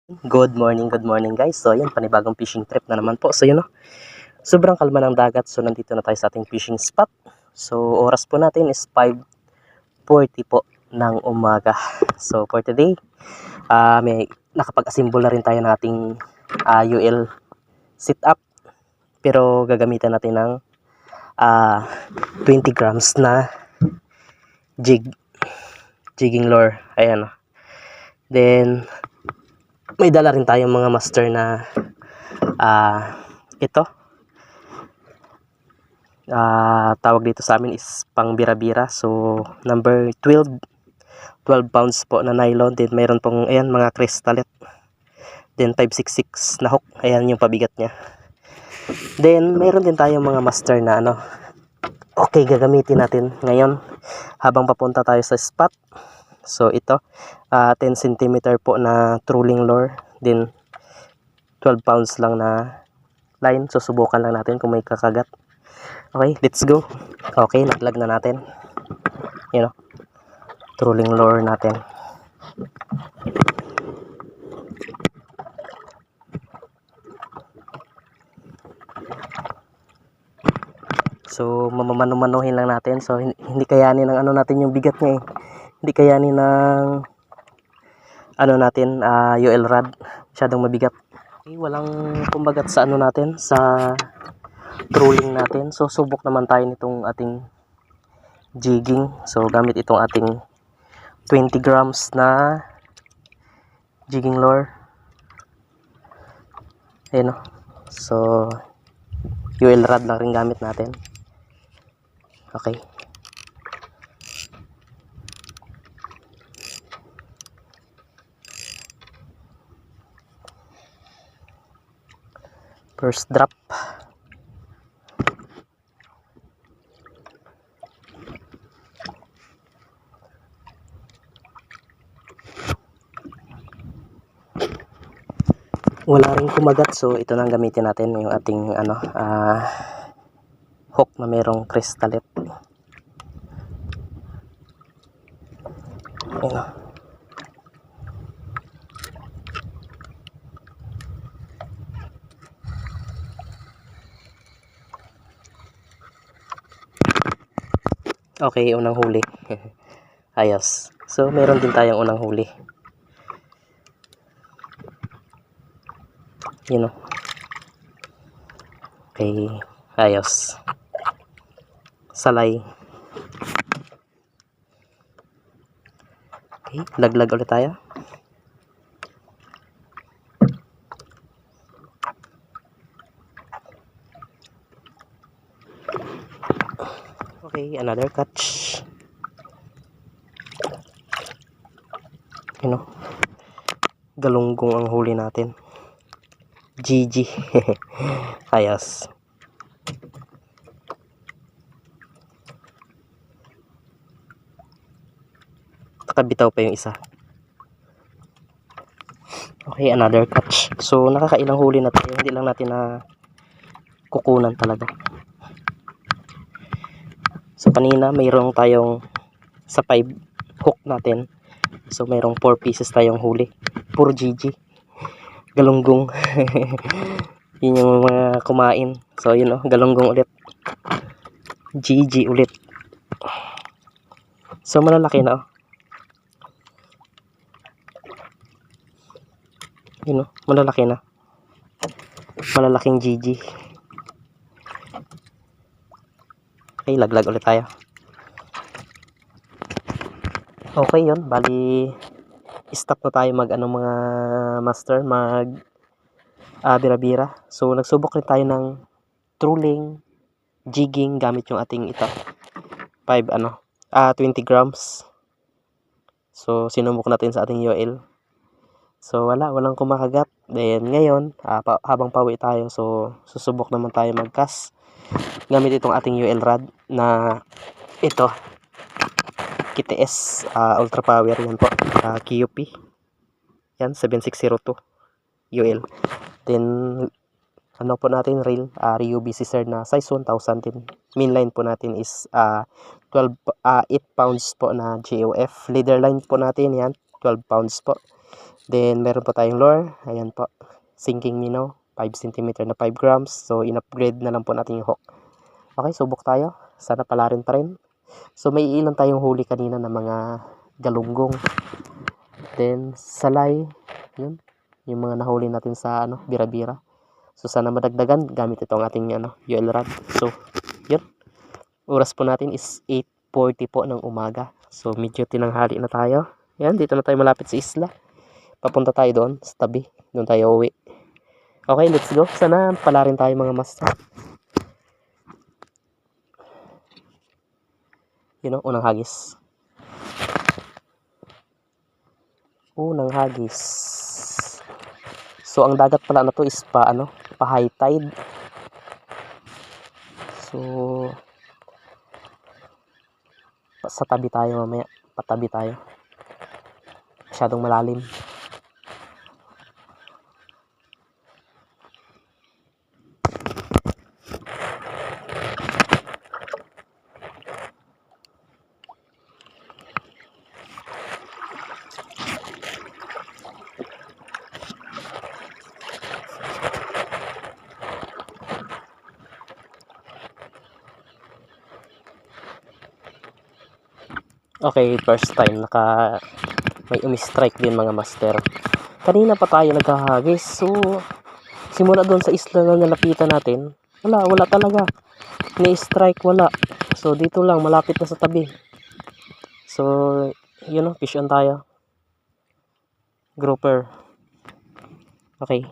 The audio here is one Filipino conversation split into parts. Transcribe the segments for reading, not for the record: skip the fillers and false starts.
Good morning guys. So ayun, panibagong fishing trip na naman po. So yun no, sobrang kalma ng dagat. So nandito na tayo sa ating fishing spot. So oras po natin is 5:40 po ng umaga. So for today, may nakapag-assemble na rin tayo ng ating UL sit up. Pero gagamitan natin ng 20 grams na jigging lure. Ayan. Then may dala rin tayong mga master na ito tawag dito sa amin is pang bira-bira. So number 12 pounds po na nylon. Then mayroon pong ayan mga crystallet. Then 566 na hook. Ayan yung pabigat niya. Then mayroon din tayong mga master na okay, gagamitin natin ngayon habang papunta tayo sa spot. So ito 10 cm po na trolling lure. Then 12 pounds lang na line. So subukan lang natin kung may kakagat. Okay, let's go. Okay, naglag na natin. Trolling lure natin. So mamamano-manuhin lang natin. So hindi kayanin ng natin yung bigat niya eh. Hindi kayanin ng natin UL rod. Masyadong mabigat. Okay, walang kumbagat sa natin, sa trolling natin. So subok naman tayo nitong ating jigging. So gamit itong ating 20 grams na jigging lure. Ayun o. So UL rod lang rin gamit natin. Okay. First drop. Wala ring kumagat, so ito na ang gamitin natin, yung ating hook na mayroong crystallet. Ayun. Okay, unang huli. Ayos. So meron din tayong unang huli. Yun o. Okay, ayos. Salay. Okay, laglag ulit tayo. Okay, another catch. Galunggong ang huli natin. GG. Ayos. Nakabitaw pa yung isa. Okay, another catch. So nakakailang huli na tayo. Hindi lang natin na kukunan talaga. So kanina mayroong tayong sa 5 hook natin. So mayroong 4 pieces tayong huli. Puro GG. Galunggong. Yun yung mga kumain. So yun galunggong ulit. GG ulit. So malalaki na Yun malalaki na. Malalaking GG. Okay, laglag ulit tayo. Okay, yun. Bali, stop na tayo mga master, bira-bira. So, nagsubok rin tayo ng trolling, jigging, gamit yung ating 20 grams. So, sinubok natin sa ating UL. So, walang kumakagat. Then, ngayon, habang pauwi tayo, so, susubok naman tayo mag-cast. Gamit itong ating UL rod na ito. KTS Ultra Power, yan po. QP. Yan, 7602 UL. Then, po natin, reel, Rio BC Sir na size 1000 din. Mainline po natin is 8 pounds po na GOF. Leader line po natin, yan, 12 pounds po. Then meron po tayong lure. Ayan po. Sinking minnow. 5 cm na 5 grams. So in-upgrade na lang po natin yung hook. Okay, subok tayo. Sana pala rin pa rin. So may ilan tayong huli kanina na mga galunggong. Then salay. Yun. Yung mga nahuli natin sa bira-bira. So sana madagdagan gamit itong ating UL rod. So yun. Oras po natin is 8:40 po ng umaga. So medyo tinanghali na tayo. Yan, dito na tayo malapit sa isla. Papunta tayo doon sa tabi. Doon tayo uwi. Okay, let's go. Sana pala rin tayo mga master. Unang hagis. Unang hagis. So ang dagat pala na to is pa high tide. So sa tabi tayo mamaya. Patabi tayo. Masyadong malalim. Okay, first time may umi-strike din mga master. Kanina pa tayo nagkahagis. So simula doon sa isla na nalapitan natin, wala talaga. Ni-strike wala. So dito lang malapit na sa tabi. So fish on tayo. Grouper. Okay.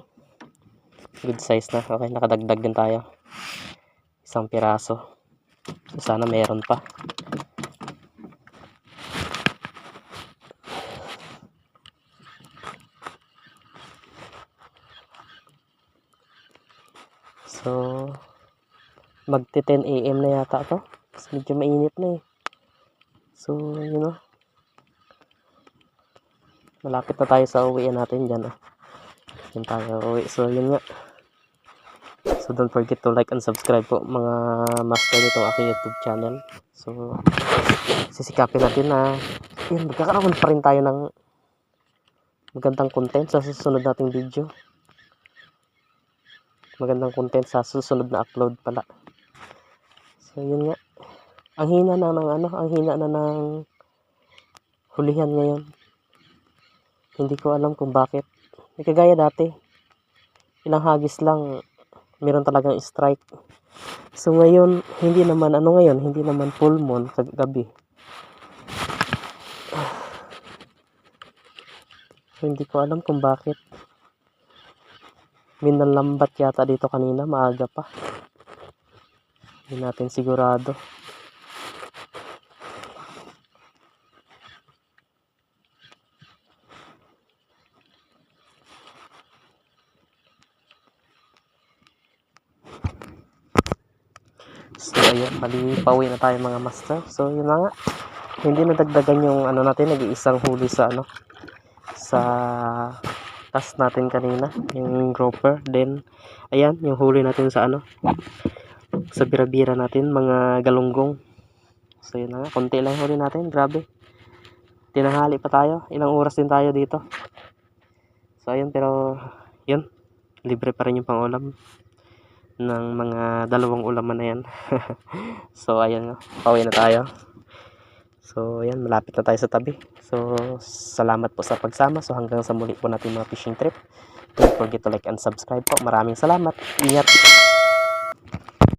Good size na. Okay, nakadagdag din tayo. Isang piraso. So, sana meron pa. So magti 10 AM na yata to. Kasi medyo mainit na eh. So malapit na tayo sa uwian natin dyan. Yan tayo uwi. So yun nga. So don't forget to like and subscribe po mga master nitong aking YouTube channel. So sisikapin natin na magkakaroon pa rin tayo ng magandang content sa susunod nating video. Magandang content sa susunod na upload pala. So yun nga. Ang hina na ng hulihan ngayon. Hindi ko alam kung bakit. Hindi kagaya dati. Ilang hagis lang meron talagang strike. So ngayon hindi naman full moon kagabi. So hindi ko alam kung bakit. Minalambat yata dito kanina, maaga pa. Hindi natin sigurado. So ayun, bali pauwi na tayo mga master. So yun na nga. Hindi nadagdagan yung natin, nag-iisang huli sa sa cast natin kanina, yung grouper. Then ayan, yung huli natin sa sa bira-bira natin, mga galunggong. So yun na nga, konti lang huli natin. Grabe, tinanghali pa tayo, ilang oras din tayo dito. So ayun, pero yun, libre pa rin yung pangulam ng mga dalawang ulaman na yan. So ayan nga, pauwi na tayo. So ayan, malapit na tayo sa tabi. So salamat po sa pagsama. So hanggang sa muli po natin mga fishing trip. Don't forget to like and subscribe po. Maraming salamat. Ingat.